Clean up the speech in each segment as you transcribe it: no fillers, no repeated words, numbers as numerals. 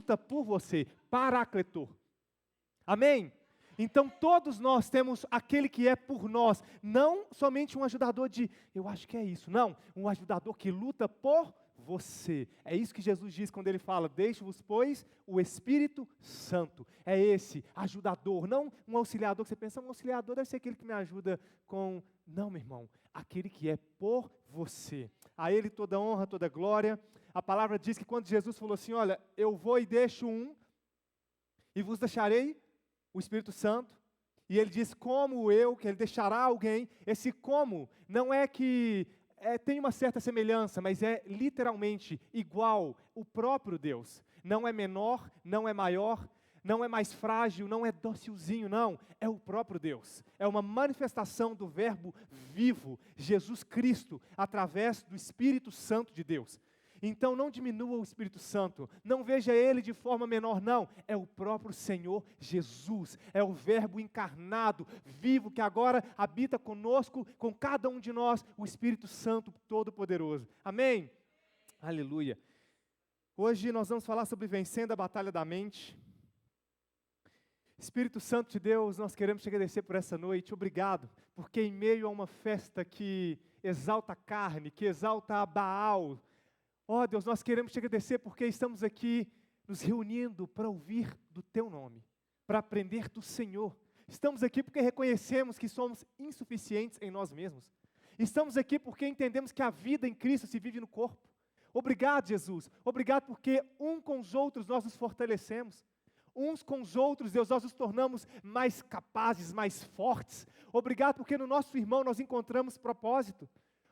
luta por você, Paracletor. Amém? Então todos nós temos aquele que é por nós, não somente um ajudador de, eu acho que é isso, não, um ajudador que luta por você. É isso que Jesus diz quando ele fala, deixe-vos, pois, o Espírito Santo. É esse ajudador, não um auxiliador que você pensa, um auxiliador deve ser aquele que me ajuda com... Não, meu irmão, aquele que é por você. A ele toda honra, toda glória. A palavra diz que quando Jesus falou assim, olha, eu vou e deixo um, e vos deixarei o Espírito Santo, e ele diz como eu, que ele deixará alguém. Esse como não é que tem uma certa semelhança, mas é literalmente igual o próprio Deus. Não é menor, não é maior, não é mais frágil, não é docilzinho, não. É o próprio Deus. É uma manifestação do verbo vivo, Jesus Cristo, através do Espírito Santo de Deus. Então não diminua o Espírito Santo, não veja Ele de forma menor, não. É o próprio Senhor Jesus, é o verbo encarnado, vivo, que agora habita conosco, com cada um de nós, o Espírito Santo Todo-Poderoso. Amém? Aleluia. Hoje nós vamos falar sobre vencendo a batalha da mente. Espírito Santo de Deus, nós queremos te agradecer por essa noite, obrigado, porque em meio a uma festa que exalta a carne, que exalta a Baal, ó Deus, nós queremos te agradecer porque estamos aqui nos reunindo para ouvir do Teu nome, para aprender do Senhor. Estamos aqui porque reconhecemos que somos insuficientes em nós mesmos. Estamos aqui porque entendemos que a vida em Cristo se vive no corpo. Obrigado, Jesus. Obrigado porque um com os outros nós nos fortalecemos. Uns com os outros, Deus, nós nos tornamos mais capazes, mais fortes. Obrigado porque no nosso irmão nós encontramos propósito.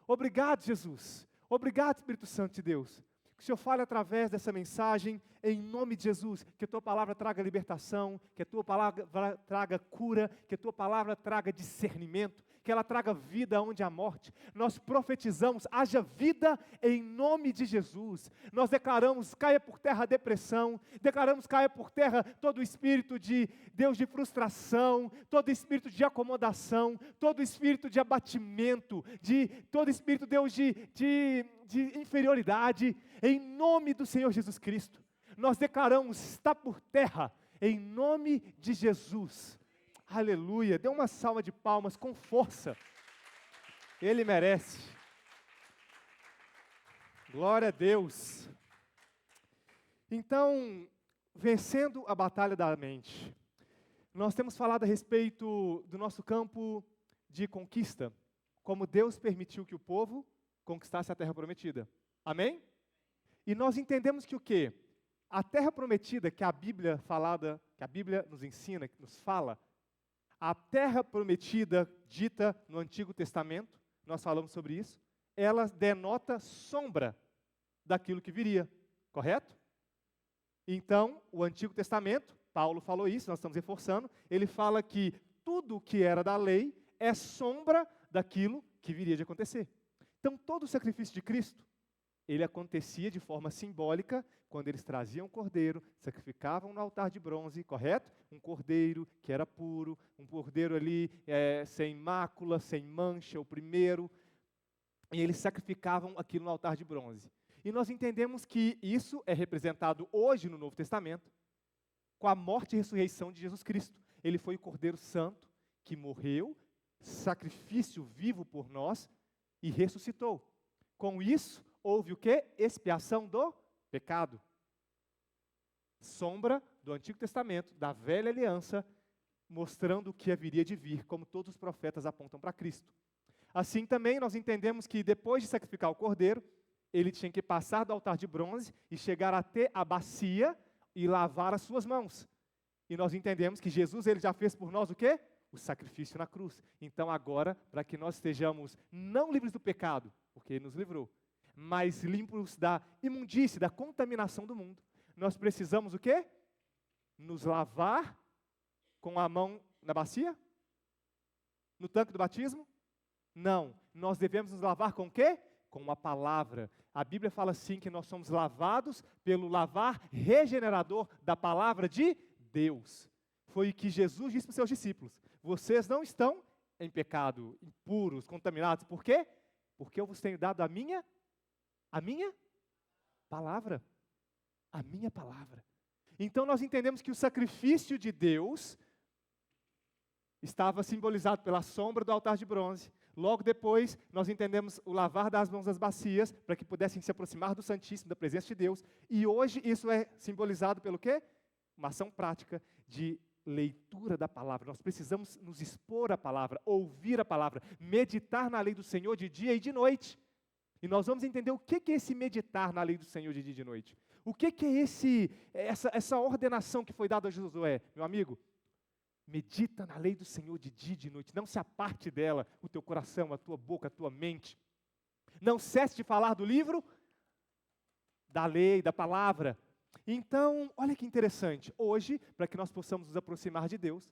Obrigado, Jesus. Obrigado, Espírito Santo de Deus, que o Senhor fale através dessa mensagem, em nome de Jesus, que a Tua palavra traga libertação, que a Tua palavra traga cura, que a Tua palavra traga discernimento, que ela traga vida onde há morte. Nós profetizamos, haja vida em nome de Jesus. Nós declaramos, caia por terra a depressão, declaramos, caia por terra todo o espírito de Deus de frustração, todo espírito de acomodação, todo espírito de abatimento, todo espírito, Deus, de inferioridade, em nome do Senhor Jesus Cristo. Nós declaramos, está por terra, em nome de Jesus. Aleluia, dê uma salva de palmas com força. Ele merece. Glória a Deus. Então, vencendo a batalha da mente. Nós temos falado a respeito do nosso campo de conquista, como Deus permitiu que o povo conquistasse a terra prometida. Amém? E nós entendemos que o quê? A terra prometida que a Bíblia nos ensina, que nos fala, a terra prometida dita no Antigo Testamento, nós falamos sobre isso, ela denota sombra daquilo que viria, correto? Então, o Antigo Testamento, Paulo falou isso, nós estamos reforçando, ele fala que tudo o que era da lei é sombra daquilo que viria de acontecer. Então, todo o sacrifício de Cristo, ele acontecia de forma simbólica, quando eles traziam um cordeiro, sacrificavam no altar de bronze, correto? Um cordeiro que era puro, um cordeiro ali sem mácula, sem mancha, o primeiro, e eles sacrificavam aquilo no altar de bronze. E nós entendemos que isso é representado hoje no Novo Testamento, com a morte e ressurreição de Jesus Cristo. Ele foi o Cordeiro Santo, que morreu, sacrifício vivo por nós, e ressuscitou. Com isso, houve o quê? Expiação do pecado. Sombra do Antigo Testamento, da velha aliança, mostrando o que haveria de vir, como todos os profetas apontam para Cristo. Assim também nós entendemos que depois de sacrificar o cordeiro, ele tinha que passar do altar de bronze e chegar até a bacia e lavar as suas mãos. E nós entendemos que Jesus ele já fez por nós o quê? O sacrifício na cruz. Então agora, para que nós estejamos não livres do pecado, porque ele nos livrou, mas limpos da imundície, da contaminação do mundo, nós precisamos o quê? Nos lavar com a mão na bacia? No tanque do batismo? Não, nós devemos nos lavar com o quê? Com a palavra. A Bíblia fala assim que nós somos lavados pelo lavar regenerador da palavra de Deus. Foi o que Jesus disse para os seus discípulos. Vocês não estão em pecado, impuros, contaminados. Por quê? Porque eu vos tenho dado a minha palavra. A minha palavra. Então nós entendemos que o sacrifício de Deus estava simbolizado pela sombra do altar de bronze. Logo depois, nós entendemos o lavar das mãos das bacias, para que pudessem se aproximar do Santíssimo, da presença de Deus. E hoje isso é simbolizado pelo quê? Uma ação prática de leitura da palavra. Nós precisamos nos expor à palavra, ouvir a palavra, meditar na lei do Senhor de dia e de noite. E nós vamos entender o que é esse meditar na lei do Senhor de dia e de noite. O que é essa ordenação que foi dada a Josué? Meu amigo, medita na lei do Senhor de dia e de noite. Não se aparte dela, o teu coração, a tua boca, a tua mente. Não cesse de falar do livro, da lei, da palavra. Então, olha que interessante. Hoje, para que nós possamos nos aproximar de Deus,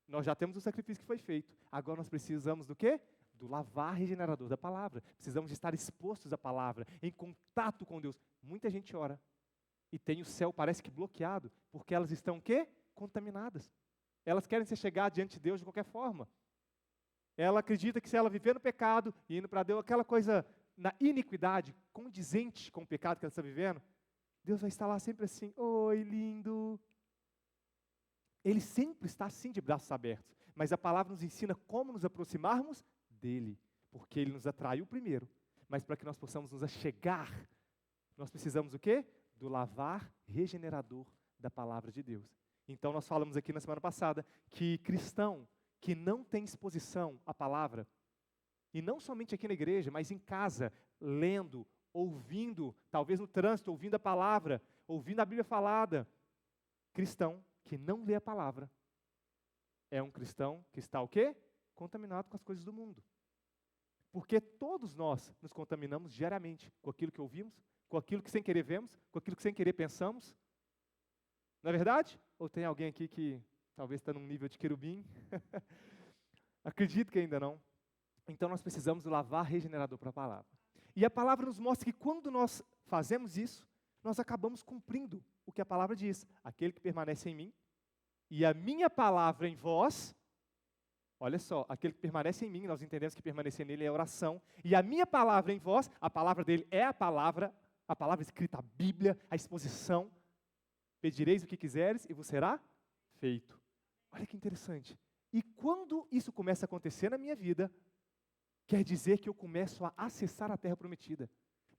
nós já temos o sacrifício que foi feito. Agora nós precisamos do quê? Do lavar regenerador da palavra. Precisamos de estar expostos à palavra, em contato com Deus. Muita gente ora e tem o céu, parece que bloqueado, porque elas estão o quê? Contaminadas. Elas querem se chegar diante de Deus de qualquer forma. Ela acredita que se ela viver no pecado e indo para Deus, aquela coisa na iniquidade, condizente com o pecado que ela está vivendo, Deus vai estar lá sempre assim, oi, lindo. Ele sempre está assim de braços abertos. Mas a palavra nos ensina como nos aproximarmos dele. Porque ele nos atraiu primeiro. Mas para que nós possamos nos achegar, nós precisamos o quê? Do lavar regenerador da palavra de Deus. Então nós falamos aqui na semana passada que cristão que não tem exposição à palavra, e não somente aqui na igreja, mas em casa, lendo, ouvindo, talvez no trânsito, ouvindo a palavra, ouvindo a Bíblia falada, cristão que não lê a palavra, é um cristão que está o quê? Contaminado com as coisas do mundo. Porque todos nós nos contaminamos diariamente com aquilo que ouvimos, com aquilo que sem querer vemos, com aquilo que sem querer pensamos. Não é verdade? Ou tem alguém aqui que talvez está num nível de querubim? Acredito que ainda não. Então nós precisamos do lavar regenerador para a palavra. E a palavra nos mostra que quando nós fazemos isso, nós acabamos cumprindo o que a palavra diz. Aquele que permanece em mim e a minha palavra em vós, olha só, aquele que permanece em mim, nós entendemos que permanecer nele é oração, e a minha palavra em vós, a palavra dele é a palavra escrita, a Bíblia, a exposição. Pedireis o que quiseres e vos será feito. Olha que interessante. E quando isso começa a acontecer na minha vida, quer dizer que eu começo a acessar a terra prometida.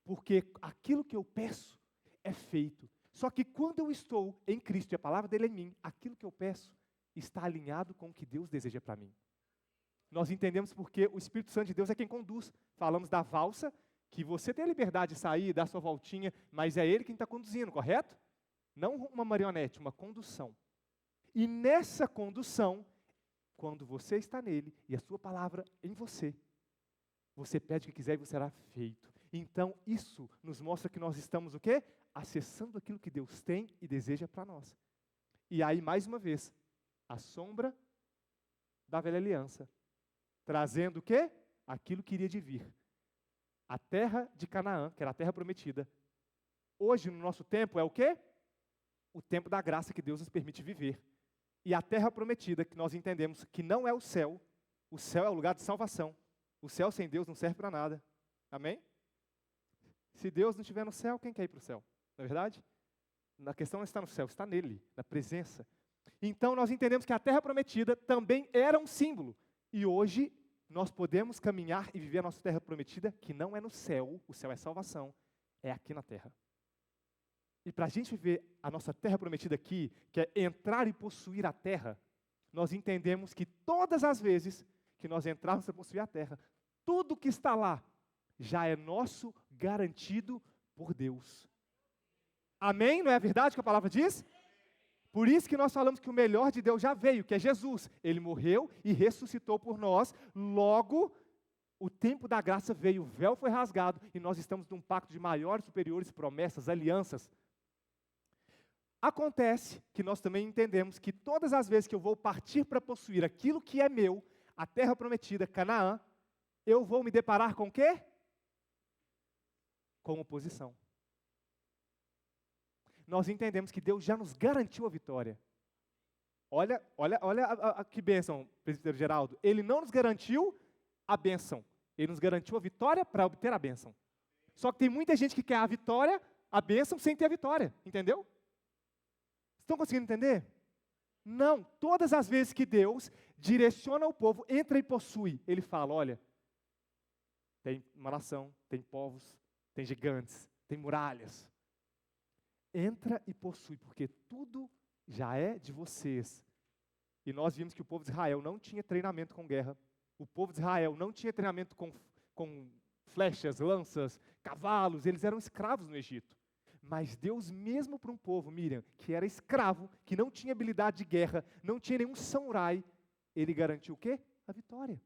Porque aquilo que eu peço é feito. Só que quando eu estou em Cristo e a palavra dele é em mim, aquilo que eu peço está alinhado com o que Deus deseja para mim. Nós entendemos porque o Espírito Santo de Deus é quem conduz. Falamos da valsa, que você tem a liberdade de sair, dar sua voltinha, mas é ele quem está conduzindo, correto? Não uma marionete, uma condução. E nessa condução, quando você está nele e a sua palavra em você, você pede o que quiser e você será feito. Então, isso nos mostra que nós estamos o quê? Acessando aquilo que Deus tem e deseja para nós. E aí, mais uma vez, a sombra da velha aliança, trazendo o quê? Aquilo que iria de vir. A terra de Canaã, que era a terra prometida. Hoje, no nosso tempo, é o quê? O tempo da graça que Deus nos permite viver. E a terra prometida, que nós entendemos que não é o céu é o lugar de salvação. O céu sem Deus não serve para nada. Amém? Se Deus não estiver no céu, quem quer ir para o céu? Não é verdade? A questão não está no céu, está nele, na presença. Então nós entendemos que a terra prometida também era um símbolo. E hoje nós podemos caminhar e viver a nossa terra prometida, que não é no céu, o céu é salvação, é aqui na terra. E para a gente viver a nossa terra prometida aqui, que é entrar e possuir a terra, nós entendemos que todas as vezes que nós entrarmos para possuir a terra, tudo que está lá já é nosso, garantido por Deus. Amém? Não é a verdade que a palavra diz? Por isso que nós falamos que o melhor de Deus já veio, que é Jesus. Ele morreu e ressuscitou por nós. Logo, o tempo da graça veio, o véu foi rasgado e nós estamos num pacto de maiores, superiores promessas, alianças. Acontece que nós também entendemos que todas as vezes que eu vou partir para possuir aquilo que é meu, a terra prometida, Canaã, eu vou me deparar com o quê? Com oposição. Nós entendemos que Deus já nos garantiu a vitória. Olha que bênção, presbítero Geraldo. Ele não nos garantiu a bênção. Ele nos garantiu a vitória para obter a bênção. Só que tem muita gente que quer a vitória, a bênção, sem ter a vitória. Entendeu? Estão conseguindo entender? Não, todas as vezes que Deus direciona o povo, entra e possui, Ele fala, olha, tem uma nação, tem povos, tem gigantes, tem muralhas. Entra e possui, porque tudo já é de vocês. E nós vimos que o povo de Israel não tinha treinamento com guerra. O povo de Israel não tinha treinamento com flechas, lanças, cavalos. Eles eram escravos no Egito. Mas Deus mesmo para um povo, Miriam, que era escravo, que não tinha habilidade de guerra, não tinha nenhum samurai, Ele garantiu o quê? A vitória.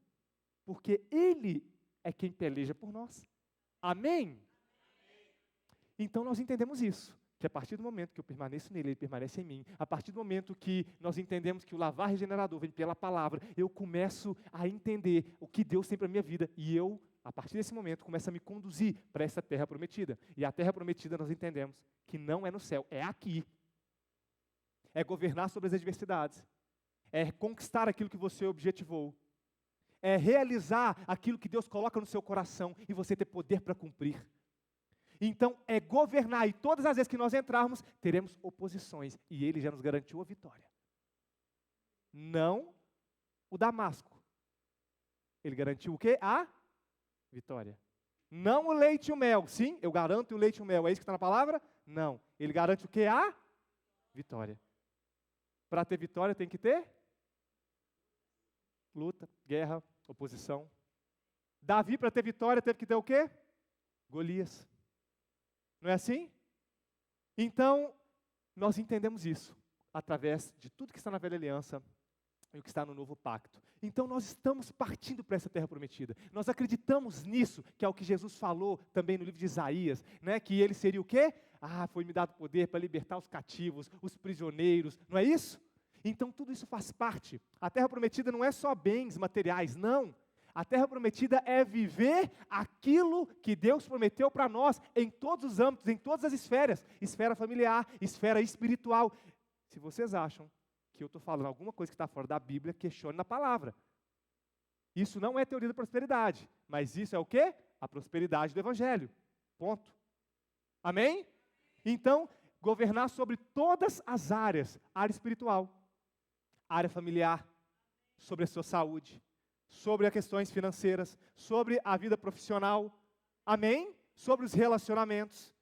Porque Ele é quem peleja por nós. Amém? Então nós entendemos isso. Que a partir do momento que eu permaneço nele, ele permanece em mim. A partir do momento que nós entendemos que o lavar regenerador vem pela palavra, eu começo a entender o que Deus tem para a minha vida. E eu, a partir desse momento, começo a me conduzir para essa terra prometida. E a terra prometida nós entendemos que não é no céu, é aqui. É governar sobre as adversidades. É conquistar aquilo que você objetivou. É realizar aquilo que Deus coloca no seu coração e você ter poder para cumprir. Então, é governar, e todas as vezes que nós entrarmos, teremos oposições, e Ele já nos garantiu a vitória. Não o Damasco. Ele garantiu o quê? A vitória. Não o leite e o mel. Sim, eu garanto o leite e o mel. É isso que está na palavra? Não. Ele garante o quê? A vitória. Para ter vitória tem que ter luta, guerra, oposição. Davi, para ter vitória, teve que ter o quê? Golias. Não é assim? Então, nós entendemos isso através de tudo que está na velha aliança e o que está no novo pacto. Então, nós estamos partindo para essa terra prometida. Nós acreditamos nisso, que é o que Jesus falou também no livro de Isaías, né? Que ele seria o quê? Foi-me dado poder para libertar os cativos, os prisioneiros, não é isso? Então, tudo isso faz parte. A terra prometida não é só bens materiais, não. A terra prometida é viver aquilo que Deus prometeu para nós, em todos os âmbitos, em todas as esferas. Esfera familiar, esfera espiritual. Se vocês acham que eu estou falando alguma coisa que está fora da Bíblia, questione na palavra. Isso não é teoria da prosperidade, mas isso é o quê? A prosperidade do Evangelho. Ponto. Amém? Então, governar sobre todas as áreas. Área espiritual, área familiar, sobre a sua saúde, sobre as questões financeiras, sobre a vida profissional, amém? Sobre os relacionamentos.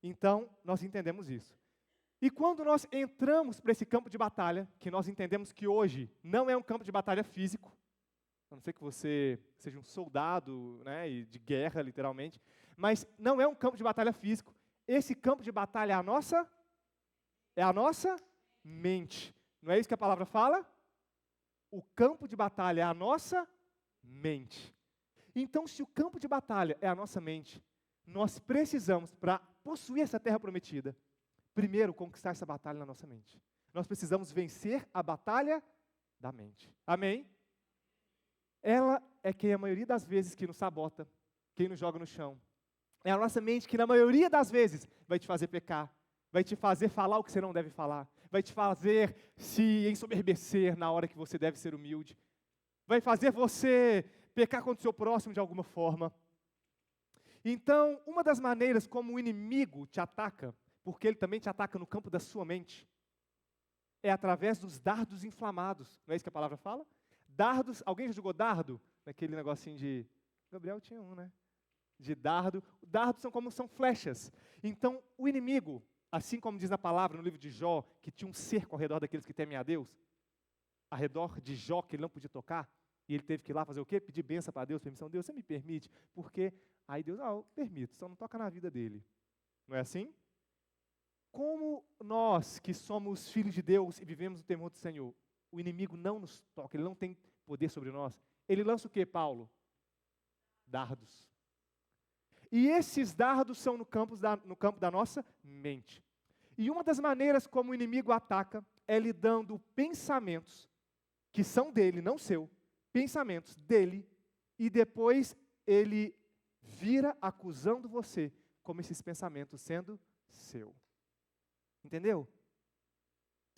Então, nós entendemos isso. E quando nós entramos para esse campo de batalha, que nós entendemos que hoje não é um campo de batalha físico, a não ser que você seja um soldado, né, e de guerra, literalmente, mas não é um campo de batalha físico. Esse campo de batalha é a nossa mente. Não é isso que a palavra fala? O campo de batalha é a nossa mente. Então, se o campo de batalha é a nossa mente, nós precisamos, para possuir essa terra prometida, primeiro conquistar essa batalha na nossa mente. Nós precisamos vencer a batalha da mente. Amém? Ela é quem a maioria das vezes que nos sabota, quem nos joga no chão. É a nossa mente que na maioria das vezes vai te fazer pecar, vai te fazer falar o que você não deve falar, vai te fazer se ensoberbecer na hora que você deve ser humilde, vai fazer você pecar contra o seu próximo de alguma forma. Então, uma das maneiras como o inimigo te ataca, porque ele também te ataca no campo da sua mente, é através dos dardos inflamados. Não é isso que a palavra fala? Dardos, alguém já jogou dardo? Naquele negocinho de... Gabriel tinha um, né? De dardo. Dardos são flechas. Então, o inimigo, assim como diz na palavra, no livro de Jó, que tinha um cerco ao redor daqueles que temem a Deus, ao redor de Jó, que ele não podia tocar, e ele teve que ir lá fazer o quê? Pedir bênção para Deus, permissão. Deus, você me permite? Porque aí Deus, eu permito, só não toca na vida dele. Não é assim? Como nós, que somos filhos de Deus e vivemos no temor do Senhor, o inimigo não nos toca, ele não tem poder sobre nós. Ele lança o quê, Paulo? Dardos. E esses dardos são no campo da nossa mente. E uma das maneiras como o inimigo ataca é lhe dando pensamentos que são dele, não seu, pensamentos dele, e depois ele vira acusando você como esses pensamentos sendo seu. Entendeu?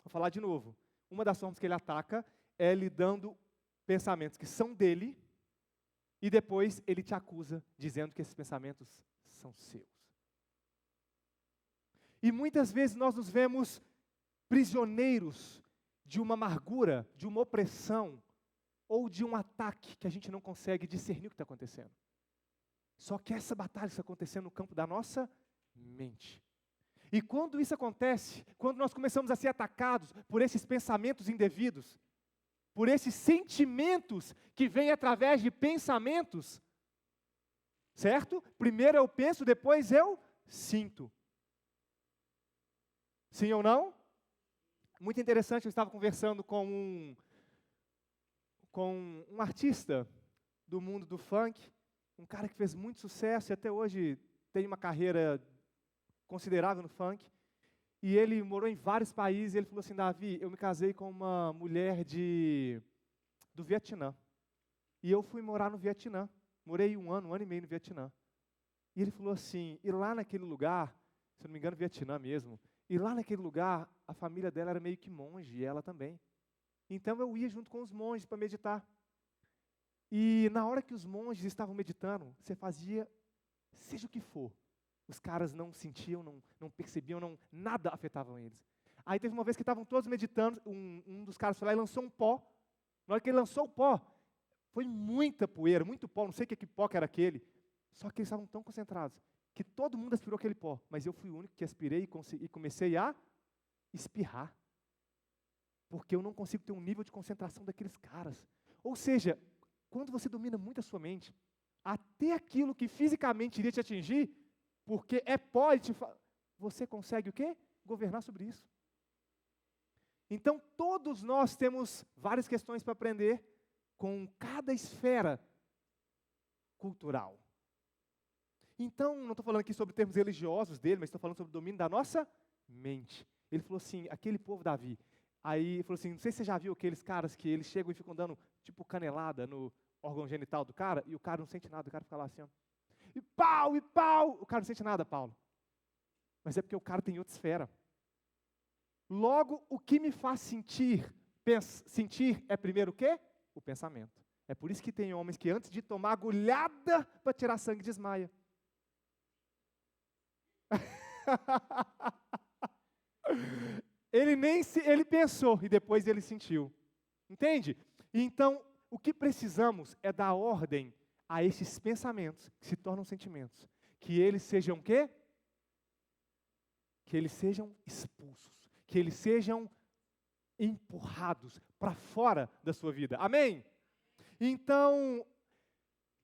Vou falar de novo. Uma das formas que ele ataca é lhe dando pensamentos que são dele, e depois ele te acusa, dizendo que esses pensamentos são seus. E muitas vezes nós nos vemos prisioneiros de uma amargura, de uma opressão, ou de um ataque que a gente não consegue discernir o que está acontecendo. Só que essa batalha está acontecendo no campo da nossa mente. E quando isso acontece, quando nós começamos a ser atacados por esses pensamentos indevidos, por esses sentimentos que vêm através de pensamentos, certo? Primeiro eu penso, depois eu sinto. Sim ou não? Muito interessante, eu estava conversando com um artista do mundo do funk, um cara que fez muito sucesso e até hoje tem uma carreira considerável no funk. E ele morou em vários países e ele falou assim, Davi, eu me casei com uma mulher do Vietnã. E eu fui morar no Vietnã. Morei um ano e meio no Vietnã. E ele falou assim, e lá naquele lugar, se eu não me engano, Vietnã mesmo, e lá naquele lugar, a família dela era meio que monge, e ela também. Então eu ia junto com os monges para meditar. E na hora que os monges estavam meditando, você fazia, seja o que for, os caras não sentiam, não percebiam, nada afetava eles. Aí teve uma vez que estavam todos meditando, um dos caras foi lá e lançou um pó. Na hora que ele lançou o pó, foi muita poeira, muito pó, não sei que pó que era aquele. Só que eles estavam tão concentrados que todo mundo aspirou aquele pó. Mas eu fui o único que aspirei e comecei a espirrar. Porque eu não consigo ter um nível de concentração daqueles caras. Ou seja, quando você domina muito a sua mente, até aquilo que fisicamente iria te atingir, porque é pó, você consegue o quê? Governar sobre isso. Então, todos nós temos várias questões para aprender com cada esfera cultural. Então, não estou falando aqui sobre termos religiosos dele, mas estou falando sobre o domínio da nossa mente. Ele falou assim, aquele povo Davi. Aí ele falou assim, não sei se você já viu aqueles caras que eles chegam e ficam dando tipo canelada no órgão genital do cara, e o cara não sente nada, o cara fica lá assim, ó. E pau, o cara não sente nada, Paulo. Mas é porque o cara tem outra esfera. Logo, o que me faz sentir é primeiro o quê? O pensamento. É por isso que tem homens que antes de tomar agulhada para tirar sangue desmaia. Ele pensou e depois ele sentiu. Entende? Então, o que precisamos é dar ordem a esses pensamentos que se tornam sentimentos. Que eles sejam o quê? Que eles sejam expulsos. Que eles sejam empurrados para fora da sua vida. Amém? Então,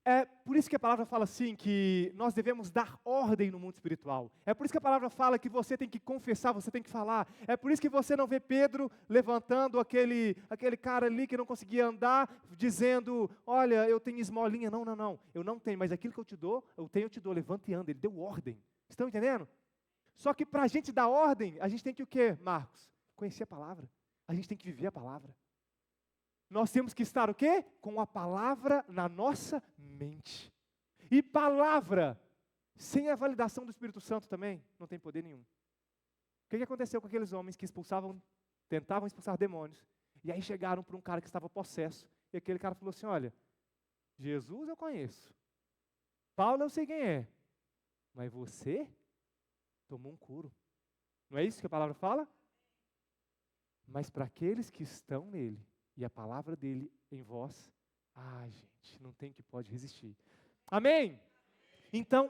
é por isso que a palavra fala assim, que nós devemos dar ordem no mundo espiritual. É por isso que a palavra fala que você tem que confessar, você tem que falar. É por isso que você não vê Pedro levantando aquele cara ali que não conseguia andar, dizendo, olha, eu tenho esmolinha. Não, eu não tenho, mas aquilo que eu te dou, eu te dou, levanta e anda. Ele deu ordem. Estão entendendo? Só que para a gente dar ordem, a gente tem que o quê, Marcos? Conhecer a palavra. A gente tem que viver a palavra. Nós temos que estar o quê? Com a palavra na nossa mente. E palavra, sem a validação do Espírito Santo também, não tem poder nenhum. O que aconteceu com aqueles homens que tentavam expulsar demônios, e aí chegaram para um cara que estava possesso, e aquele cara falou assim, olha, Jesus eu conheço, Paulo eu sei quem é, mas você tomou um couro. Não é isso que a palavra fala? Mas para aqueles que estão nele, e a palavra dele em vós, gente, não tem que pode resistir. Amém? Então,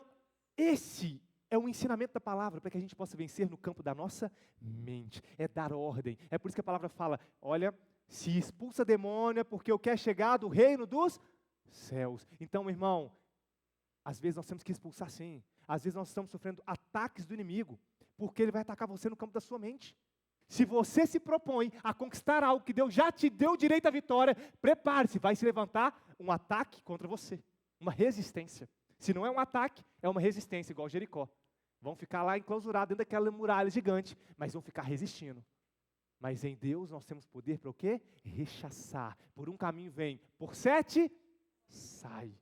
esse é o ensinamento da palavra para que a gente possa vencer no campo da nossa mente. É dar ordem. É por isso que a palavra fala, olha, se expulsa demônio é porque eu quero chegar do reino dos céus. Então, meu irmão, às vezes nós temos que expulsar sim. Às vezes nós estamos sofrendo ataques do inimigo, porque ele vai atacar você no campo da sua mente. Se você se propõe a conquistar algo que Deus já te deu direito à vitória, prepare-se, vai se levantar um ataque contra você, uma resistência. Se não é um ataque, é uma resistência, igual Jericó. Vão ficar lá enclausurados dentro daquela muralha gigante, mas vão ficar resistindo. Mas em Deus nós temos poder para o quê? Rechaçar. Por um caminho vem, por 7 sai.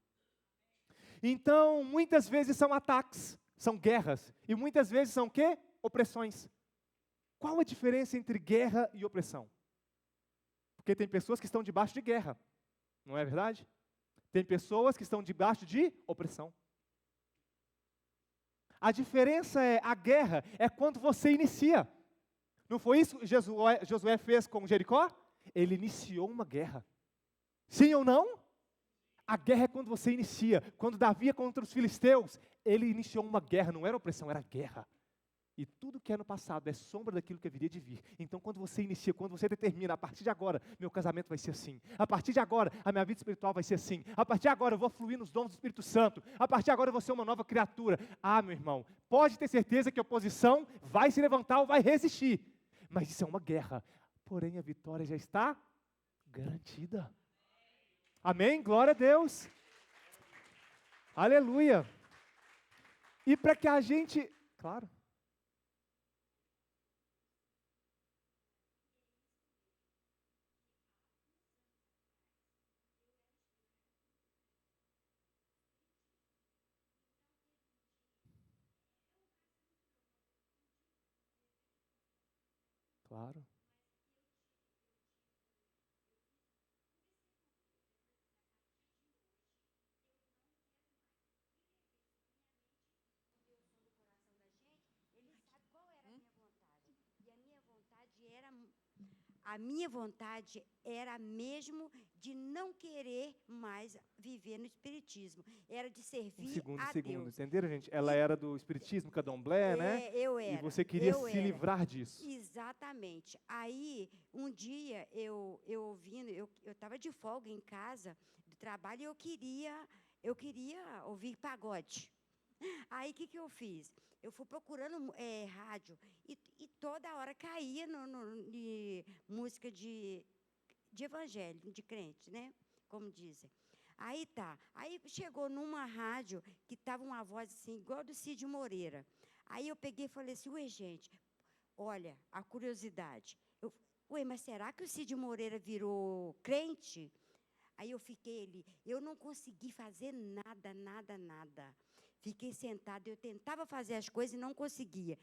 Então, muitas vezes são ataques, são guerras, e muitas vezes são o quê? Opressões. Qual a diferença entre guerra e opressão? Porque tem pessoas que estão debaixo de guerra, não é verdade? Tem pessoas que estão debaixo de opressão. A diferença é, a guerra é quando você inicia. Não foi isso que Josué fez com Jericó? Ele iniciou uma guerra. Sim ou não? A guerra é quando você inicia. Quando Davi é contra os filisteus, ele iniciou uma guerra, não era opressão, era guerra. E tudo que é no passado é sombra daquilo que haveria de vir. Então, quando você inicia, quando você determina, a partir de agora, meu casamento vai ser assim. A partir de agora, a minha vida espiritual vai ser assim. A partir de agora, eu vou fluir nos dons do Espírito Santo. A partir de agora, eu vou ser uma nova criatura. Ah, meu irmão, pode ter certeza que a oposição vai se levantar ou vai resistir. Mas isso é uma guerra. Porém, a vitória já está garantida. Amém? Glória a Deus. Aleluia. E para que a gente... Claro. Claro. A minha vontade era mesmo de não querer mais viver no espiritismo. Era de servir a Deus. Entenderam, gente? Ela era do espiritismo, candomblé, né? Eu era. E você queria se livrar disso. Exatamente. Aí, um dia, eu estava de folga em casa, do trabalho, e eu queria ouvir pagode. Aí, o que eu fiz? Eu fui procurando rádio e toda hora caía de música de evangelho, de crente, né? Como dizem. Aí tá. Aí chegou numa rádio que estava uma voz assim, igual do Cid Moreira. Aí eu peguei e falei assim, ué, gente, olha, a curiosidade. Mas será que o Cid Moreira virou crente? Aí eu fiquei ali, eu não consegui fazer nada. Fiquei sentada, eu tentava fazer as coisas e não conseguia.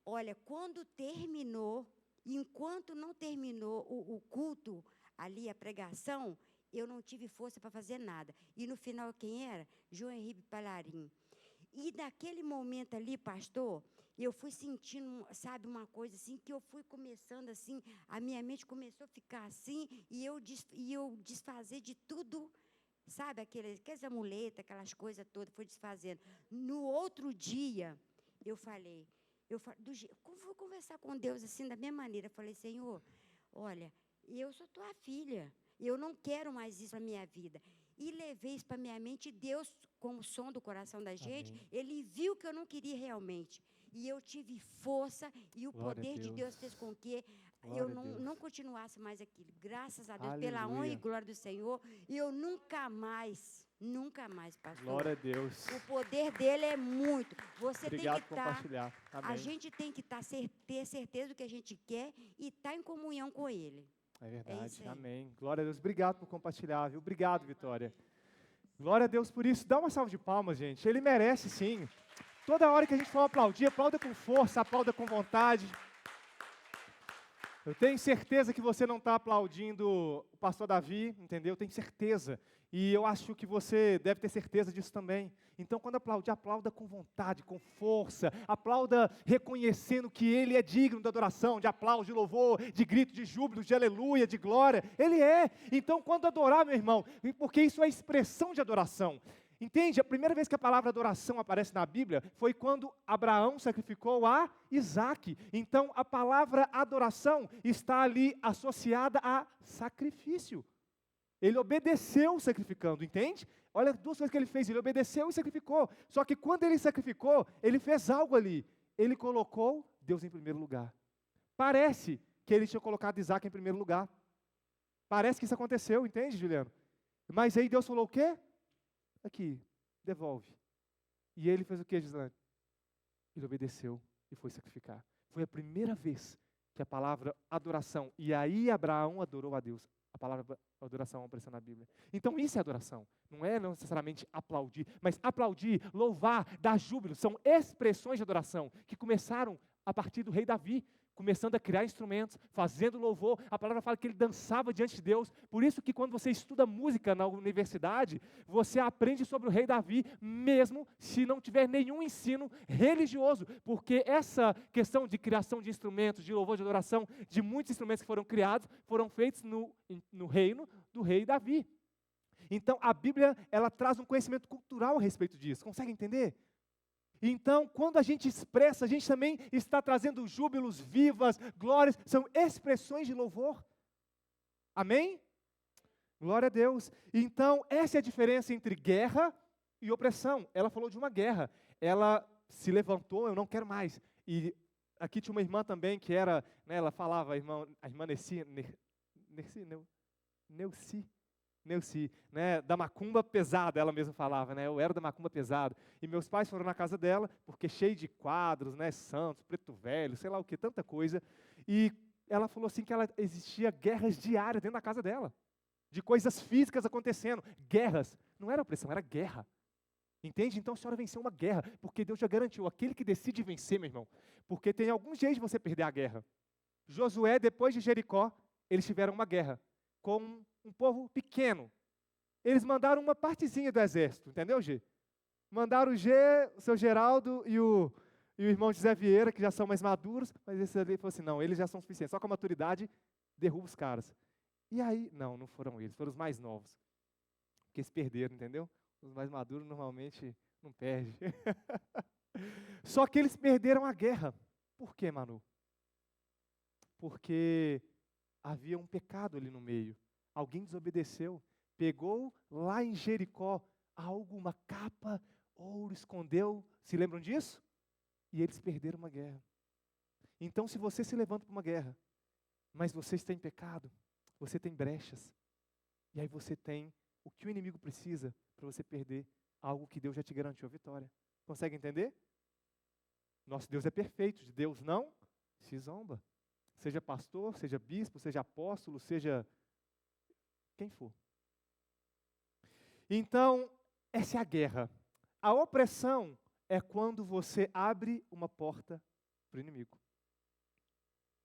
Olha, quando terminou, enquanto não terminou o culto, ali a pregação, eu não tive força para fazer nada. E no final, quem era? João Henrique Palarim. E naquele momento ali, pastor, eu fui sentindo, sabe, uma coisa assim, que eu fui começando assim, a minha mente começou a ficar assim, e eu desfazer de tudo. Sabe, aquelas amuletas, aquelas coisas todas, foi desfazendo. No outro dia, eu fui conversar com Deus assim, da minha maneira. Eu falei, Senhor, olha, eu sou tua filha, eu não quero mais isso na minha vida. E levei isso para minha mente, e Deus, como som do coração da gente, Amém. Ele viu que eu não queria realmente. E eu tive força, e o Glória poder de Deus fez com que eu não continuasse mais aquilo. Graças a Deus, Aleluia. pela honra e glória do Senhor, e eu nunca mais, pastor. Glória a Deus. O poder dele é muito. Você Obrigado tem que por compartilhar. Amém. A gente tem que ter certeza do que a gente quer e estar em comunhão com ele. É verdade. Amém. Glória a Deus. Obrigado por compartilhar, viu? Obrigado, Vitória. Glória a Deus por isso. Dá uma salva de palmas, gente. Ele merece, sim. Toda hora que a gente for aplaudir, aplauda com força, aplauda com vontade. Eu tenho certeza que você não está aplaudindo o pastor Davi, entendeu? Eu tenho certeza. E eu acho que você deve ter certeza disso também. Então, quando aplaudir, aplauda com vontade, com força. Aplauda reconhecendo que Ele é digno da adoração, de aplauso, de louvor, de grito, de júbilo, de aleluia, de glória. Ele é. Então, quando adorar, meu irmão, porque isso é expressão de adoração. Entende? A primeira vez que a palavra adoração aparece na Bíblia foi quando Abraão sacrificou a Isaque. Então, a palavra adoração está ali associada a sacrifício. Ele obedeceu sacrificando, entende? Olha duas coisas que ele fez, ele obedeceu e sacrificou. Só que quando ele sacrificou, ele fez algo ali. Ele colocou Deus em primeiro lugar. Parece que ele tinha colocado Isaque em primeiro lugar. Parece que isso aconteceu, entende, Juliano? Mas aí Deus falou o quê? Aqui, devolve. E ele fez o que, Gislane? Ele obedeceu e foi sacrificar. Foi a primeira vez que a palavra adoração, e aí Abraão adorou a Deus. A palavra adoração apareceu na Bíblia. Então isso é adoração. Não é necessariamente aplaudir, mas aplaudir, louvar, dar júbilo. São expressões de adoração que começaram a partir do rei Davi. começando a criar instrumentos, fazendo louvor. A palavra fala que ele dançava diante de Deus. Por isso que quando você estuda música na universidade, você aprende sobre o rei Davi, mesmo se não tiver nenhum ensino religioso, porque essa questão de criação de instrumentos, de louvor, de adoração, de muitos instrumentos que foram criados, foram feitos no reino do rei Davi. Então, a Bíblia, ela traz um conhecimento cultural a respeito disso. Consegue entender? Então, quando a gente expressa, a gente também está trazendo júbilos, vivas, glórias, são expressões de louvor. Amém? Glória a Deus. Então, essa é a diferença entre guerra e opressão. Ela falou de uma guerra. Ela se levantou, eu não quero mais. E aqui tinha uma irmã também que era, né, ela falava, a irmã Neuci, né, da macumba pesada, ela mesma falava, né, eu era da macumba pesada. E meus pais foram na casa dela, porque cheio de quadros, né, santos, preto velho, sei lá o que, tanta coisa. E ela falou assim que existia guerras diárias dentro da casa dela, de coisas físicas acontecendo, guerras. Não era opressão, era guerra. Entende? Então a senhora venceu uma guerra, porque Deus já garantiu, aquele que decide vencer, meu irmão, porque tem alguns jeitos de você perder a guerra. Josué, depois de Jericó, eles tiveram uma guerra com um povo pequeno. Eles mandaram uma partezinha do exército, entendeu, G? Mandaram o seu Geraldo e o irmão José Vieira, que já são mais maduros, mas esse ali falou assim, não, eles já são suficientes, só com a maturidade derruba os caras. E aí, não foram eles, foram os mais novos, porque eles perderam, entendeu? Os mais maduros normalmente não perdem. Só que eles perderam a guerra. Por quê, Manu? Porque havia um pecado ali no meio. Alguém desobedeceu, pegou lá em Jericó algo, uma capa, ouro, escondeu. Se lembram disso? E eles perderam uma guerra. Então, se você se levanta para uma guerra, mas você está em pecado, você tem brechas, e aí você tem o que o inimigo precisa para você perder algo que Deus já te garantiu a vitória. Consegue entender? Nosso Deus é perfeito, de Deus não se zomba. Seja pastor, seja bispo, seja apóstolo, seja quem for. Então, essa é a guerra. A opressão é quando você abre uma porta para o inimigo.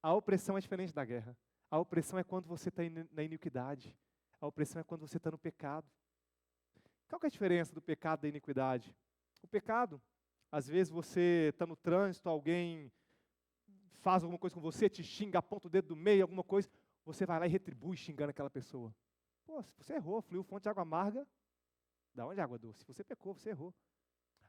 A opressão é diferente da guerra. A opressão é quando você está na iniquidade. A opressão é quando você está no pecado. Qual que é a diferença do pecado e da iniquidade? O pecado, às vezes você está no trânsito, alguém faz alguma coisa com você, te xinga, aponta o dedo do meio, alguma coisa, você vai lá e retribui xingando aquela pessoa. Pô, se você errou, fluiu fonte de água amarga, da onde é água doce? Se você pecou, você errou.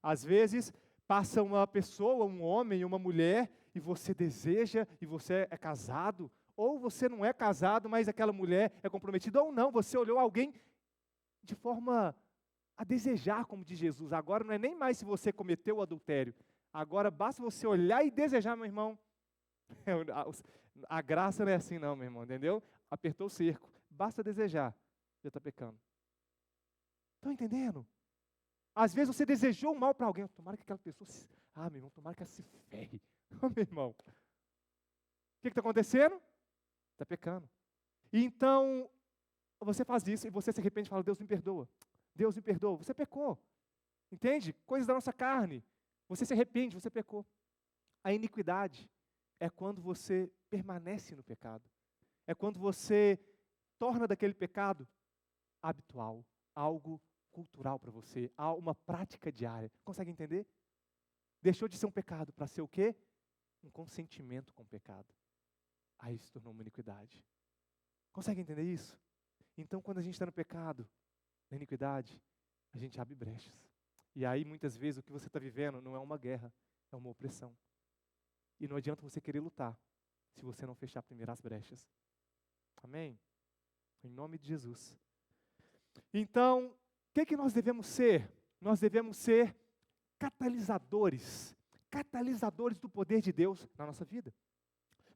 Às vezes, passa uma pessoa, um homem, uma mulher, e você deseja, e você é casado, ou você não é casado, mas aquela mulher é comprometida, ou não, você olhou alguém de forma a desejar, como diz Jesus. Agora não é nem mais se você cometeu o adultério, agora basta você olhar e desejar, meu irmão. A graça não é assim não, meu irmão, entendeu? Apertou o cerco, basta desejar, já está pecando. Estão entendendo? Às vezes você desejou o mal para alguém, tomara que aquela pessoa, meu irmão, tomara que ela se ferre. Meu irmão, o que está acontecendo? Está pecando. Então, você faz isso e você se arrepende e fala, Deus me perdoa. Deus me perdoa, você pecou. Entende? Coisas da nossa carne. Você se arrepende, você pecou. A iniquidade é quando você permanece no pecado. É quando você torna daquele pecado habitual, algo cultural para você, uma prática diária. Consegue entender? Deixou de ser um pecado para ser o quê? Um consentimento com o pecado. Aí se tornou uma iniquidade. Consegue entender isso? Então, quando a gente está no pecado, na iniquidade, a gente abre brechas. E aí, muitas vezes, o que você está vivendo não é uma guerra, é uma opressão. E não adianta você querer lutar, se você não fechar primeiro as brechas. Amém? Em nome de Jesus. Então, o que nós devemos ser? Nós devemos ser catalisadores do poder de Deus na nossa vida.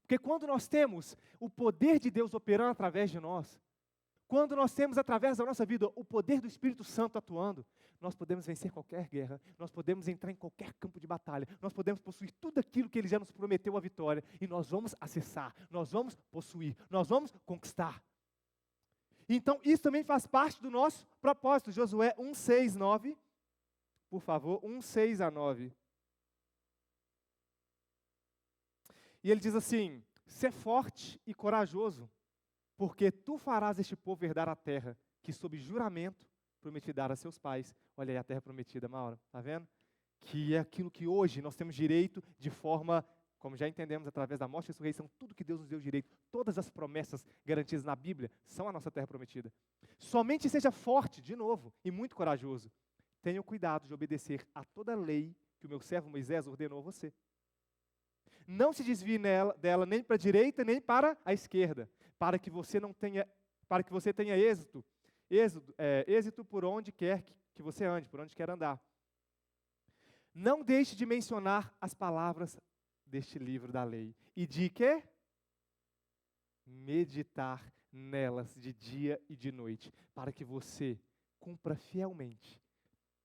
Porque quando nós temos o poder de Deus operando através de nós, quando nós temos através da nossa vida o poder do Espírito Santo atuando, nós podemos vencer qualquer guerra, nós podemos entrar em qualquer campo de batalha, nós podemos possuir tudo aquilo que Ele já nos prometeu a vitória, e nós vamos acessar, nós vamos possuir, nós vamos conquistar. Então, isso também faz parte do nosso propósito. Josué 1, 6, 9. Por favor, 1, 6 a 9. E ele diz assim: sê forte e corajoso, porque tu farás este povo herdar a terra, que sob juramento prometi dar a seus pais. Olha aí a terra prometida, Maura, está vendo? Que é aquilo que hoje nós temos direito de forma, como já entendemos, através da morte e ressurreição, tudo que Deus nos deu direito, todas as promessas garantidas na Bíblia são a nossa terra prometida. Somente seja forte, de novo, e muito corajoso. Tenha o cuidado de obedecer a toda a lei que o meu servo Moisés ordenou a você. Não se desvie dela nem para a direita, nem para a esquerda, para que você tenha êxito por onde quer que você ande, por onde quer andar. Não deixe de mencionar as palavras deste livro da lei. E de quê? Meditar nelas de dia e de noite, para que você cumpra fielmente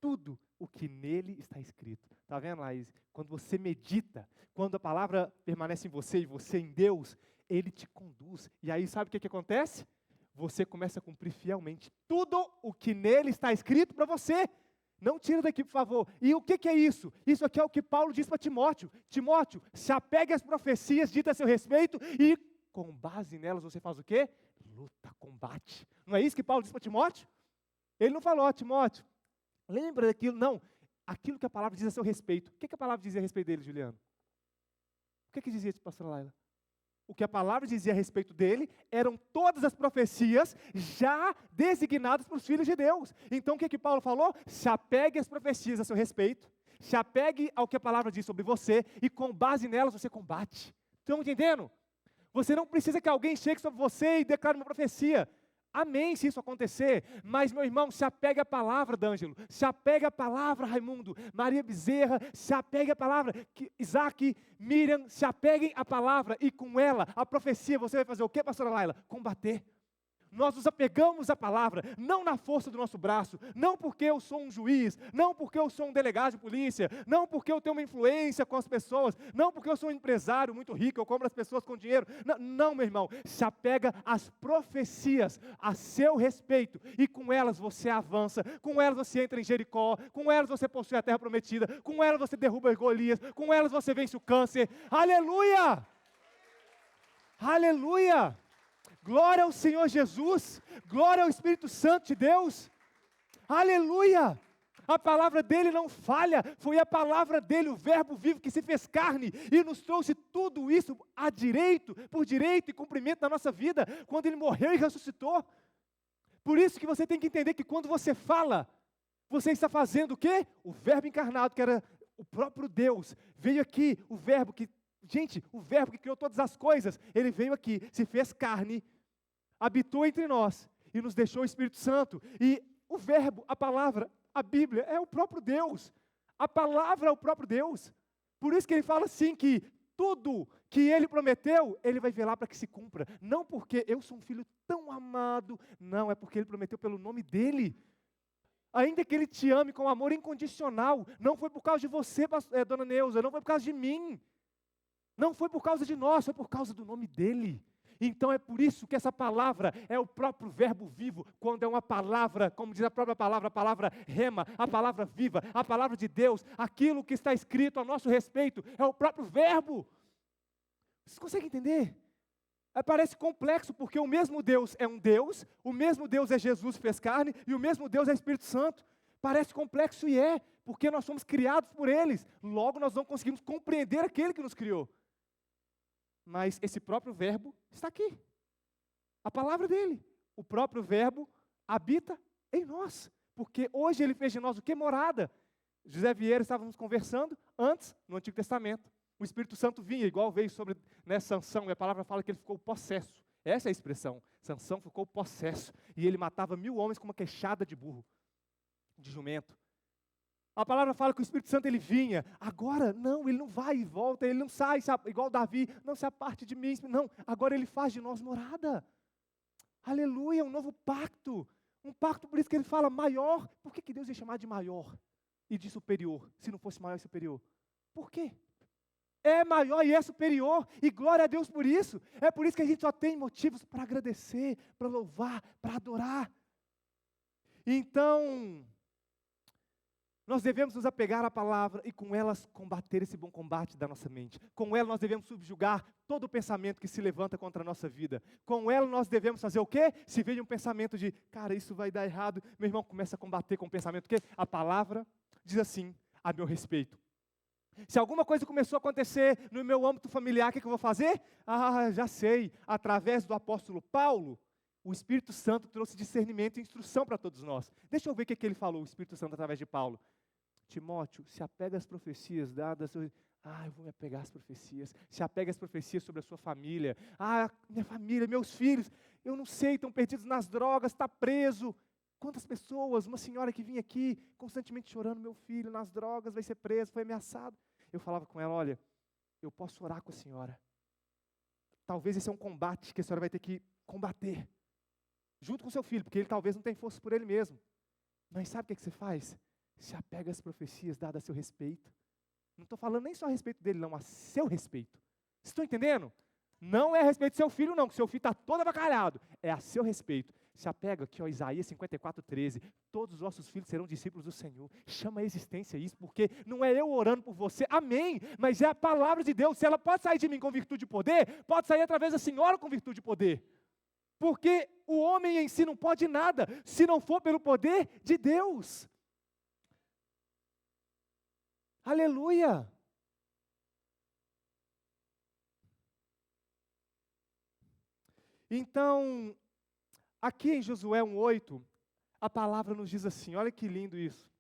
tudo o que nele está escrito. Está vendo, Laís? Quando você medita, quando a palavra permanece em você e você em Deus, ele te conduz. E aí sabe o que acontece? Você começa a cumprir fielmente tudo o que nele está escrito para você. Não tira daqui, por favor. E o que é isso? Isso aqui é o que Paulo diz para Timóteo. Timóteo, se apegue às profecias ditas a seu respeito e com base nelas você faz o quê? Luta, combate. Não é isso que Paulo diz para Timóteo? Ele não falou, Timóteo, lembra daquilo? Não. Aquilo que a palavra diz a seu respeito. O que a palavra dizia a respeito dele, Juliano? O que dizia, pastor Laila? O que a palavra dizia a respeito dele eram todas as profecias já designadas para os filhos de Deus. Então o que Paulo falou? Se apegue às profecias a seu respeito, se apegue ao que a palavra diz sobre você e com base nelas você combate. Estão entendendo? Você não precisa que alguém chegue sobre você e declare uma profecia. Amém, se isso acontecer, mas meu irmão, se apegue à palavra, D'Angelo, se apegue à palavra, Raimundo, Maria Bezerra, se apegue à palavra, Isaac, Miriam, se apeguem à palavra e com ela, a profecia, você vai fazer o que, pastora Laila? Combater. Nós nos apegamos à palavra, não na força do nosso braço, não porque eu sou um juiz, não porque eu sou um delegado de polícia, não porque eu tenho uma influência com as pessoas, não porque eu sou um empresário muito rico, eu compro as pessoas com dinheiro. Não, meu irmão, se apega às profecias a seu respeito e com elas você avança, com elas você entra em Jericó, com elas você possui a terra prometida, com elas você derruba Golias, com elas você vence o câncer. Aleluia! Aleluia! Glória ao Senhor Jesus, glória ao Espírito Santo de Deus, aleluia, a palavra dele não falha, foi a palavra dele, o verbo vivo que se fez carne e nos trouxe tudo isso por direito e cumprimento na nossa vida, quando ele morreu e ressuscitou. Por isso que você tem que entender que quando você fala, você está fazendo o quê? O verbo encarnado, que era o próprio Deus, veio aqui, o verbo que criou todas as coisas, ele veio aqui, se fez carne, habitou entre nós e nos deixou o Espírito Santo. E o verbo, a palavra, a Bíblia é o próprio Deus. A palavra é o próprio Deus. Por isso que ele fala assim que tudo que ele prometeu, ele vai velar para que se cumpra. Não porque eu sou um filho tão amado, não, é porque ele prometeu pelo nome dele. Ainda que ele te ame com amor incondicional, não foi por causa de você, dona Neuza, não foi por causa de mim. Não foi por causa de nós, foi por causa do nome dele. Então é por isso que essa palavra é o próprio verbo vivo, quando é uma palavra, como diz a palavra rema, a palavra viva, a palavra de Deus, aquilo que está escrito a nosso respeito, é o próprio verbo. Vocês conseguem entender? Parece complexo, porque o mesmo Deus é um Deus, o mesmo Deus é Jesus que fez carne, e o mesmo Deus é Espírito Santo. Parece complexo e é, porque nós somos criados por eles, logo nós não conseguimos compreender aquele que nos criou. Mas esse próprio verbo está aqui. A palavra dele. O próprio verbo habita em nós. Porque hoje ele fez de nós o que? Morada. José Vieira, estávamos conversando antes, no Antigo Testamento. O Espírito Santo vinha, igual veio sobre Sansão, e a palavra fala que ele ficou possesso. Essa é a expressão. Sansão ficou possesso. E ele matava 1000 homens com uma queixada de burro, de jumento. A palavra fala que o Espírito Santo ele vinha, agora não, ele não vai e volta, ele não sai, igual Davi, não se aparte de mim, não, agora ele faz de nós morada. Aleluia, um novo pacto, um pacto, por isso que ele fala maior. Por que Deus ia chamar de maior e de superior, se não fosse maior e superior? Por quê? É maior e é superior, e glória a Deus por isso. É por isso que a gente só tem motivos para agradecer, para louvar, para adorar. Então, Nós devemos nos apegar à palavra e com elas combater esse bom combate da nossa mente. Com ela nós devemos subjugar todo o pensamento que se levanta contra a nossa vida. Com ela nós devemos fazer o quê? Se vem um pensamento de, cara, isso vai dar errado, meu irmão, começa a combater com o pensamento que a palavra diz assim, a meu respeito. Se alguma coisa começou a acontecer no meu âmbito familiar, o que eu vou fazer? Ah, já sei, através do apóstolo Paulo, o Espírito Santo trouxe discernimento e instrução para todos nós. Deixa eu ver o que ele falou, o Espírito Santo, através de Paulo. Timóteo, se apega às profecias dadas. Eu vou me apegar às profecias. Se apega às profecias sobre a sua família. Minha família, meus filhos, eu não sei, estão perdidos nas drogas, está preso. Quantas pessoas, uma senhora que vinha aqui, constantemente chorando, meu filho nas drogas, vai ser preso, foi ameaçado. Eu falava com ela, olha, eu posso orar com a senhora. Talvez esse é um combate que a senhora vai ter que combater. Junto com seu filho, porque ele talvez não tenha força por ele mesmo. Mas sabe o que você faz? Se apega às profecias dadas a seu respeito. Não estou falando nem só a respeito dele, não, a seu respeito. Vocês estão entendendo? Não é a respeito do seu filho, não, que seu filho está todo avacalhado. É a seu respeito. Se apega aqui, ó, Isaías 54:13. Todos os vossos filhos serão discípulos do Senhor. Chama a existência isso, porque não é eu orando por você, amém, mas é a palavra de Deus. Se ela pode sair de mim com virtude de poder, pode sair através da senhora com virtude de poder. Porque o homem em si não pode nada, se não for pelo poder de Deus. Aleluia! Então, aqui em Josué 1:8, a palavra nos diz assim, olha que lindo isso.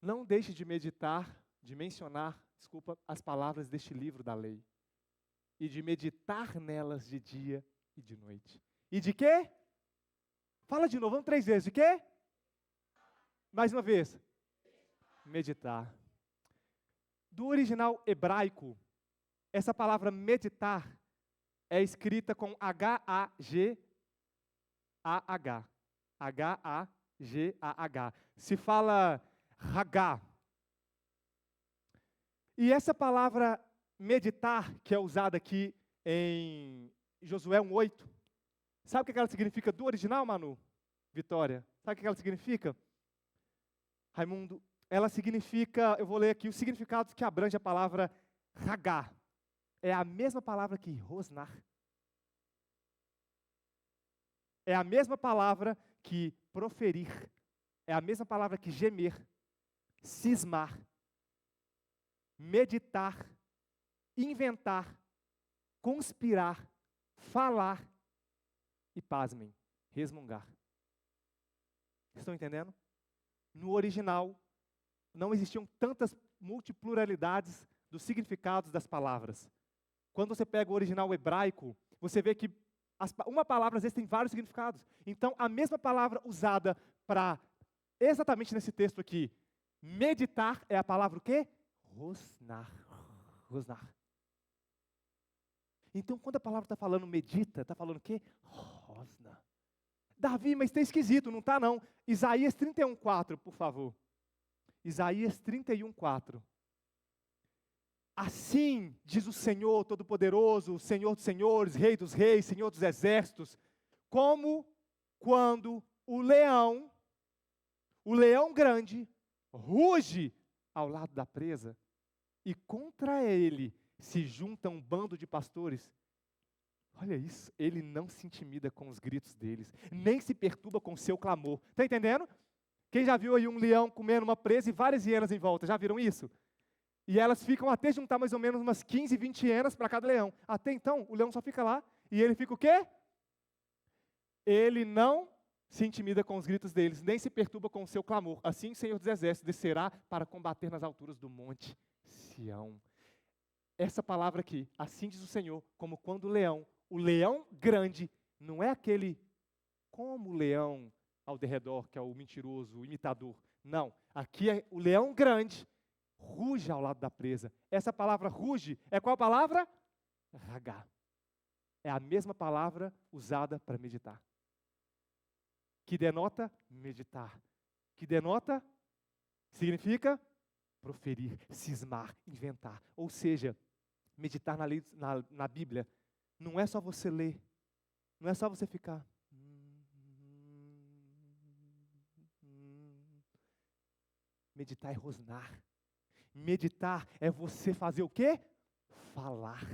Não deixe de mencionar, as palavras deste livro da lei. E de meditar nelas de dia e de noite. E de quê? Fala de novo, vamos 3 vezes. De quê? Mais uma vez. Meditar. Do original hebraico, essa palavra meditar é escrita com H-A-G-A-H. H-A-G-A-H. Se fala Hagá. E essa palavra meditar, que é usada aqui em Josué 1:8, sabe o que ela significa do original, Manu? Vitória. Sabe o que ela significa? Raimundo, ela significa, eu vou ler aqui os significados que abrange a palavra Hagá. É a mesma palavra que rosnar. É a mesma palavra que proferir. É a mesma palavra que gemer, cismar, meditar, inventar, conspirar, falar e, pasmem, resmungar. Estão entendendo? No original, não existiam tantas multipluralidades dos significados das palavras. Quando você pega o original hebraico, você vê que uma palavra às vezes tem vários significados. Então, a mesma palavra usada para, exatamente nesse texto aqui, meditar é a palavra o quê? Rosnar. Rosnar. Então, quando a palavra está falando medita, está falando o quê? Rosna. Davi, mas está esquisito, não está não. Isaías 31:4, por favor. Isaías 31:4. Assim diz o Senhor Todo-Poderoso, Senhor dos Senhores, Rei dos Reis, Senhor dos Exércitos, como quando o leão grande, ruge ao lado da presa, e contra ele se junta um bando de pastores. Olha isso, ele não se intimida com os gritos deles, nem se perturba com o seu clamor. Está entendendo? Quem já viu aí um leão comendo uma presa e várias hienas em volta, já viram isso? E elas ficam até juntar mais ou menos umas 15, 20 hienas para cada leão. Até então, o leão só fica lá, e ele fica o quê? Ele não se intimida com os gritos deles, nem se perturba com o seu clamor. Assim o Senhor dos Exércitos descerá para combater nas alturas do monte Sião. Essa palavra aqui, assim diz o Senhor, como quando o leão grande, não é aquele como o leão ao derredor, que é o mentiroso, o imitador. Não, aqui é o leão grande, ruge ao lado da presa. Essa palavra ruge é qual palavra? Hagá. É a mesma palavra usada para meditar. Que denota meditar. Que denota, significa proferir, cismar, inventar. Ou seja, meditar na Bíblia não é só você ler, não é só você ficar. Meditar é rosnar. Meditar é você fazer o quê? Falar.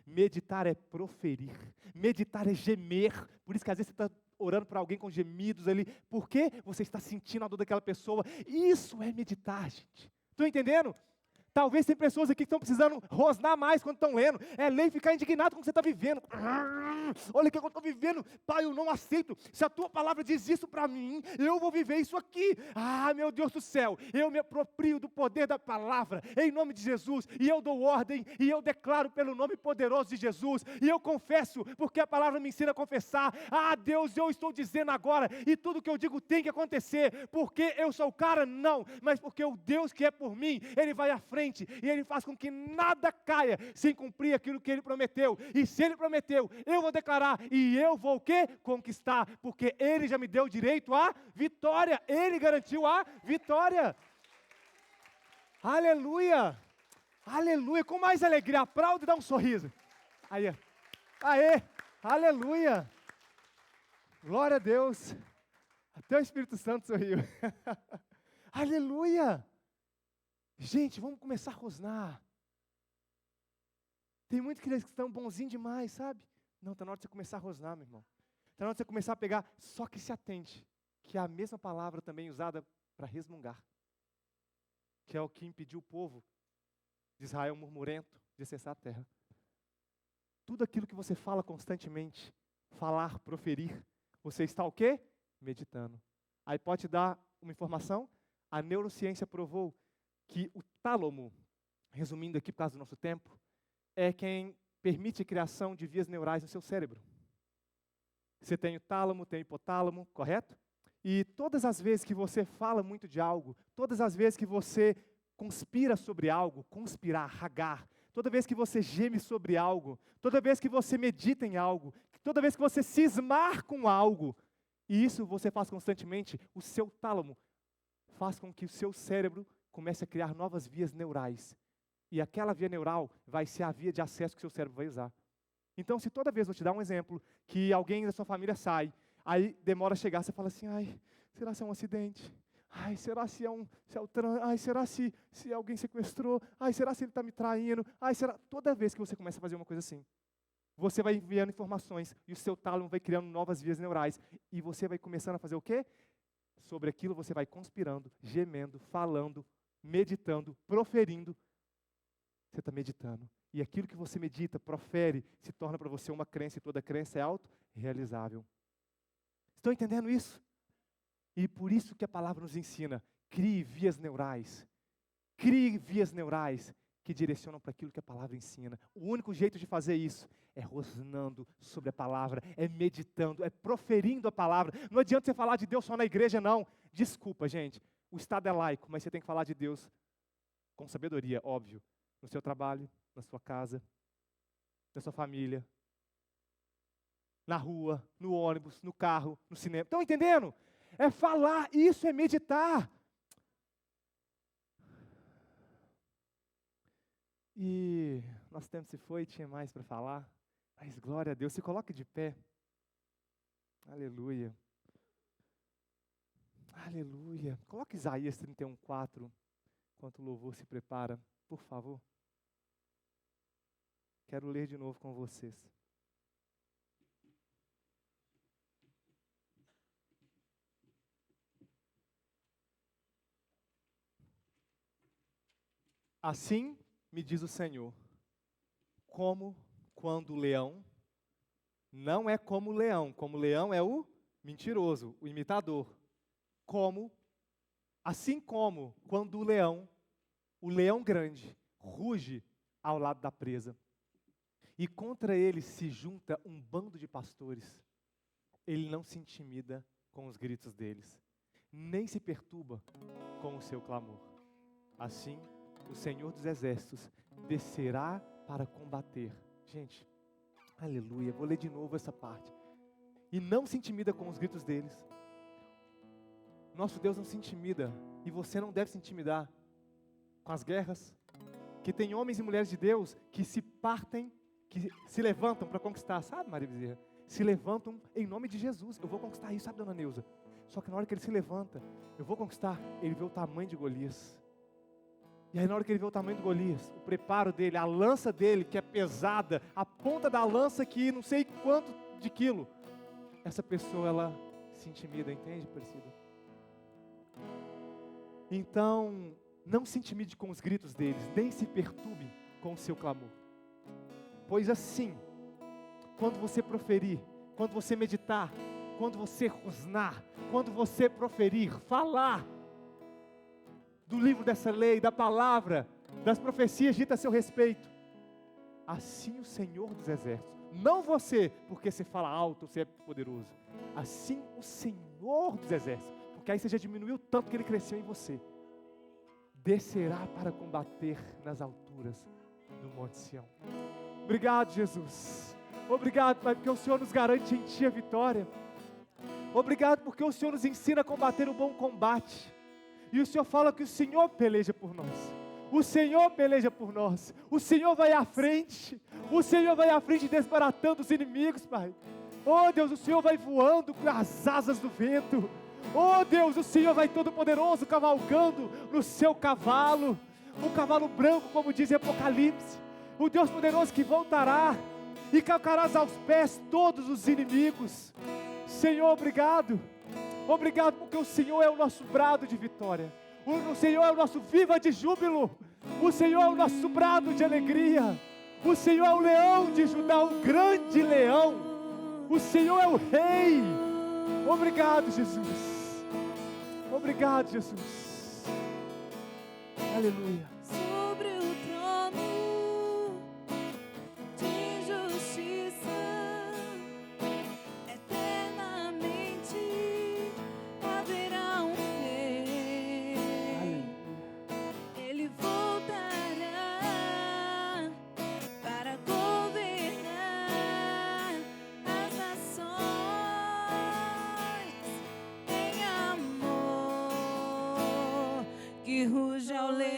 Meditar é proferir. Meditar é gemer. Por isso que às vezes você está orando para alguém com gemidos ali. Por quê? Você está sentindo a dor daquela pessoa. Isso é meditar, gente. Estão entendendo? Talvez tem pessoas aqui que estão precisando rosnar mais quando estão lendo. É ler e ficar indignado com o que você está vivendo. Olha o que eu estou vivendo. Pai, eu não aceito. Se a tua palavra diz isso para mim, eu vou viver isso aqui. Ah, meu Deus do céu. Eu me aproprio do poder da palavra, em nome de Jesus. E eu dou ordem, e eu declaro pelo nome poderoso de Jesus. E eu confesso, porque a palavra me ensina a confessar. Ah, Deus, eu estou dizendo agora. E tudo que eu digo tem que acontecer. Porque eu sou o cara? Não. Mas porque o Deus que é por mim, Ele vai à frente. E Ele faz com que nada caia sem cumprir aquilo que Ele prometeu. E se Ele prometeu, eu vou declarar. E eu vou o quê? Conquistar. Porque Ele já me deu direito à vitória. Ele garantiu a vitória. Aleluia. Aleluia. Com mais alegria, aplaude e dá um sorriso. Aí, aê. Aleluia. Glória a Deus. Até o Espírito Santo sorriu. Aleluia. Gente, vamos começar a rosnar. Tem muitos cristãos bonzinhos demais, sabe? Não, está na hora de você começar a rosnar, meu irmão. Está na hora de você começar a pegar, só que se atente, que é a mesma palavra também usada para resmungar. Que é o que impediu o povo de Israel murmurento de acessar a terra. Tudo aquilo que você fala constantemente, falar, proferir, você está o quê? Meditando. Aí pode te dar uma informação? A neurociência provou que o tálamo, resumindo aqui por causa do nosso tempo, é quem permite a criação de vias neurais no seu cérebro. Você tem o tálamo, tem o hipotálamo, correto? E todas as vezes que você fala muito de algo, todas as vezes que você conspira sobre algo, conspirar, ragar, toda vez que você geme sobre algo, toda vez que você medita em algo, toda vez que você cismar com algo, e isso você faz constantemente, o seu tálamo faz com que o seu cérebro comece a criar novas vias neurais. E aquela via neural vai ser a via de acesso que o seu cérebro vai usar. Então, se toda vez, vou te dar um exemplo, que alguém da sua família sai, aí demora a chegar, você fala assim, ai, será se é um acidente? Ai, será se é ai, será se alguém sequestrou? Ai, será se ele está me traindo? Ai, será? Toda vez que você começa a fazer uma coisa assim, você vai enviando informações e o seu tálamo vai criando novas vias neurais. E você vai começando a fazer o quê? Sobre aquilo você vai conspirando, gemendo, falando, meditando, proferindo. Você está meditando. E aquilo que você medita, profere, se torna para você uma crença, e toda crença é autorrealizável. Estão entendendo isso? E por isso que a palavra nos ensina, crie vias neurais. Crie vias neurais que direcionam para aquilo que a palavra ensina. O único jeito de fazer isso é rosnando sobre a palavra, é meditando, é proferindo a palavra. Não adianta você falar de Deus só na igreja, não. Desculpa, gente. O Estado é laico, mas você tem que falar de Deus com sabedoria, óbvio. No seu trabalho, na sua casa, na sua família, na rua, no ônibus, no carro, no cinema. Estão entendendo? É falar, isso é meditar. E nosso tempo se foi, tinha mais para falar. Mas glória a Deus, se coloque de pé. Aleluia. Aleluia. Coloque Isaías 31:4, enquanto o louvor se prepara, por favor. Quero ler de novo com vocês. Assim me diz o Senhor, como quando o leão, não é como o leão é o mentiroso, o imitador. Assim como quando o leão grande, ruge ao lado da presa, e contra ele se junta um bando de pastores, ele não se intimida com os gritos deles, nem se perturba com o seu clamor. Assim, o Senhor dos Exércitos descerá para combater. Gente, aleluia, vou ler de novo essa parte. E não se intimida com os gritos deles. Nosso Deus não se intimida, e você não deve se intimidar com as guerras, que tem homens e mulheres de Deus que se partem, que se levantam para conquistar, sabe, Maria Bezerra? Se levantam em nome de Jesus. Eu vou conquistar isso, sabe, dona Neuza? Só que na hora que ele se levanta, eu vou conquistar, ele vê o tamanho de Golias. E aí na hora que ele vê o tamanho de Golias, o preparo dele, a lança dele que é pesada, a ponta da lança que não sei quanto de quilo, essa pessoa ela se intimida, entende, Priscila? Então, não se intimide com os gritos deles, nem se perturbe com o seu clamor. Pois assim, quando você proferir, quando você meditar, quando você rosnar, quando você proferir, falar do livro dessa lei, da palavra, das profecias ditas a seu respeito, assim o Senhor dos Exércitos, não você, porque você fala alto, você é poderoso, assim o Senhor dos Exércitos, porque aí você já diminuiu tanto que ele cresceu em você, descerá para combater nas alturas do Monte Sião. Obrigado, Jesus. Obrigado, Pai, porque o Senhor nos garante em Ti a vitória. Obrigado porque o Senhor nos ensina a combater o bom combate. E o Senhor fala que o Senhor peleja por nós. O Senhor peleja por nós. O Senhor vai à frente. O Senhor vai à frente desbaratando os inimigos, Pai. Oh Deus, o Senhor vai voando com as asas do vento. Oh Deus, o Senhor vai todo poderoso cavalgando no seu cavalo. Um cavalo branco, como diz em Apocalipse. O Deus poderoso que voltará e calcarás aos pés todos os inimigos. Senhor, obrigado. Obrigado porque o Senhor é o nosso brado de vitória. O Senhor é o nosso viva de júbilo. O Senhor é o nosso brado de alegria. O Senhor é o leão de Judá, o grande leão. O Senhor é o rei. Obrigado, Jesus. Obrigado, Jesus. Aleluia. Sobre o trono de justiça, eternamente haverá um rei. Ele voltará para governar as nações em amor, que ruja o leão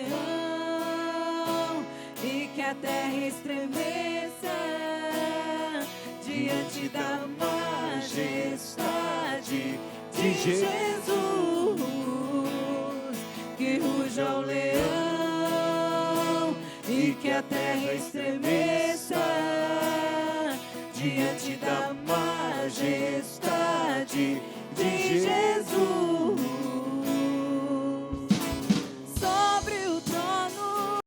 e que a terra estremeça diante da majestade de Jesus. Que ruja o leão e que a terra estremeça diante da majestade de Jesus.